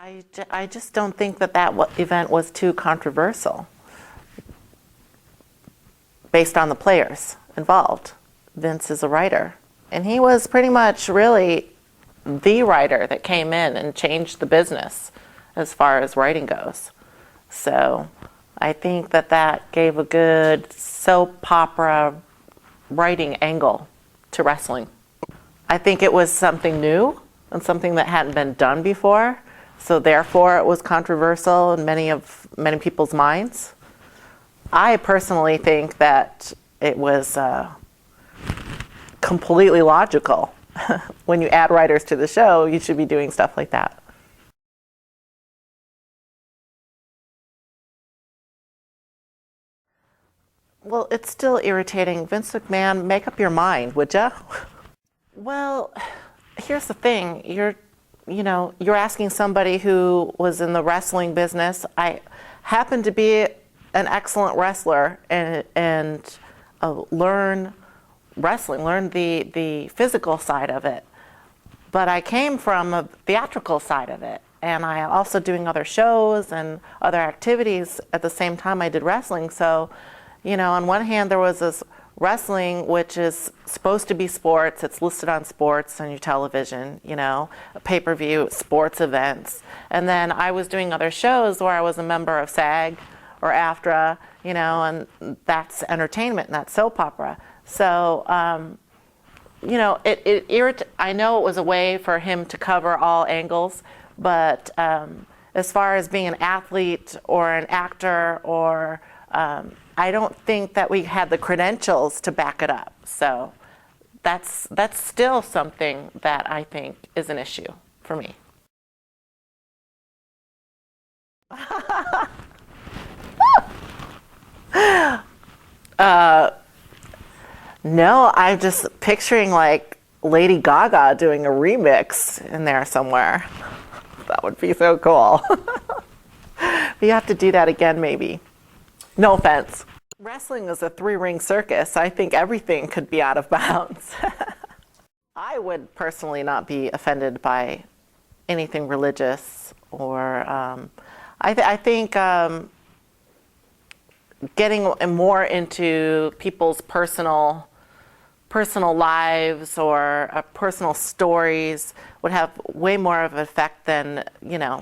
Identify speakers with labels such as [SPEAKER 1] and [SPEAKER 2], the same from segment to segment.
[SPEAKER 1] I just don't think that event was too controversial based on the players involved. Vince is a writer, and he was pretty much really the writer that came in and changed the business as far as writing goes. So I think that gave a good soap opera writing angle to wrestling. I think it was something new and something that hadn't been done before, so therefore it was controversial in many people's minds. I personally think that it was completely logical. When you add writers to the show, you should be doing stuff like that. Well, it's still irritating. Vince McMahon, make up your mind, would ya? Well, here's the thing. You're asking somebody who was in the wrestling business. I happen to be an excellent wrestler and learn wrestling, learn the physical side of it. But I came from a theatrical side of it. And I also doing other shows and other activities at the same time I did wrestling. So, on one hand, there was this wrestling, which is supposed to be sports. It's listed on sports on your television, pay-per-view, sports events. And then I was doing other shows where I was a member of SAG or AFTRA, and that's entertainment and that's soap opera. So, I know it was a way for him to cover all angles, but as far as being an athlete or an actor or I don't think that we had the credentials to back it up. So that's still something that I think is an issue for me. No, I'm just picturing like Lady Gaga doing a remix in there somewhere. That would be so cool. You have to do that again, maybe. No offense. Wrestling is a three-ring circus. I think everything could be out of bounds. I would personally not be offended by anything religious or I think getting more into people's personal lives or personal stories would have way more of an effect than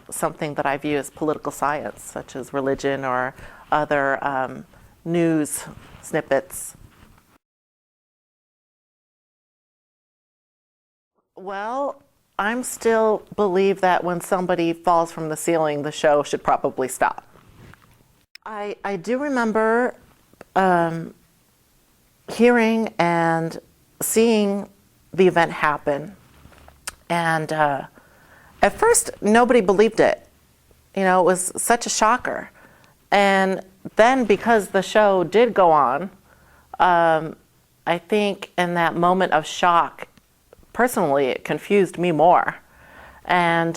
[SPEAKER 1] something that I view as political science, such as religion or other news snippets. Well, I'm still believe that when somebody falls from the ceiling, the show should probably stop. I do remember hearing and seeing the event happen, and at first nobody believed it. It was such a shocker. And then because the show did go on, I think in that moment of shock, personally, it confused me more. And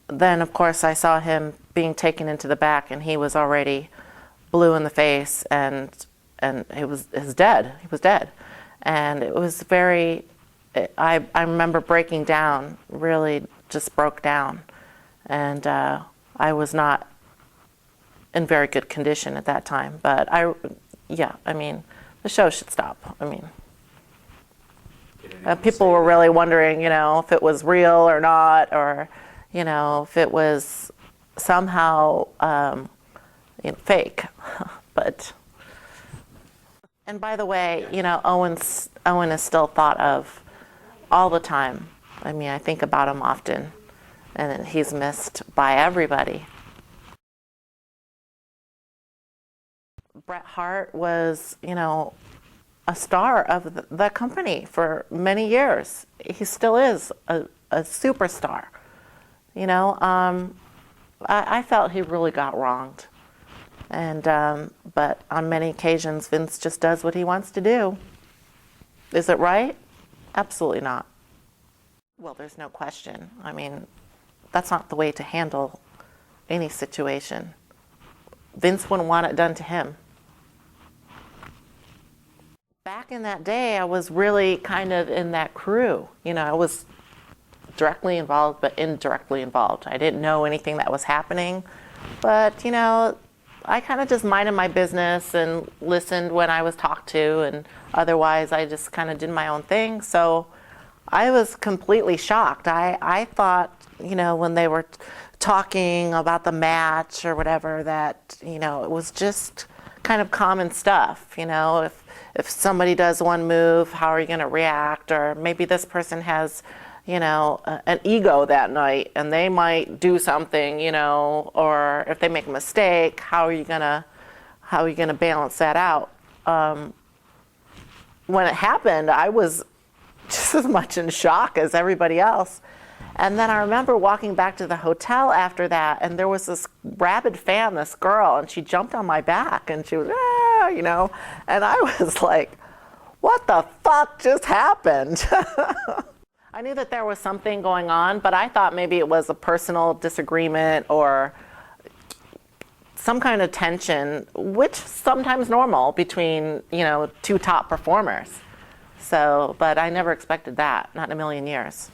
[SPEAKER 1] then, of course, I saw him being taken into the back, and he was already blue in the face, and he was dead. He was dead. And it was very, I remember breaking down, really just broke down. And I was not in very good condition at that time. But the show should stop. People were really wondering, if it was real or not, or, if it was somehow fake. But, and by the way, Owen is still thought of all the time. I think about him often, and he's missed by everybody. Bret Hart was, a star of the company for many years. He still is a superstar. I felt he really got wronged. And but on many occasions, Vince just does what he wants to do. Is it right? Absolutely not. Well, there's no question. That's not the way to handle any situation. Vince wouldn't want it done to him. Back in that day, I was really kind of in that crew. I was directly involved, but indirectly involved. I didn't know anything that was happening, but, you know, I kind of just minded my business and listened when I was talked to, and otherwise I just kind of did my own thing. So I was completely shocked. I thought, you know, when they were talking about the match or whatever, that, you know, it was just kind of common stuff. You know, if somebody does one move, how are you going to react? Or maybe this person has, you know, an ego that night and they might do something, you know, or if they make a mistake, how are you going to balance that out? When it happened, I was just as much in shock as everybody else. And then I remember walking back to the hotel after that, and there was this rabid fan, this girl, and she jumped on my back, and she was, ah, you know, and I was like, what the fuck just happened? I knew that there was something going on, but I thought maybe it was a personal disagreement or some kind of tension, which is sometimes normal between, you know, two top performers. So, but I never expected that, not in a million years.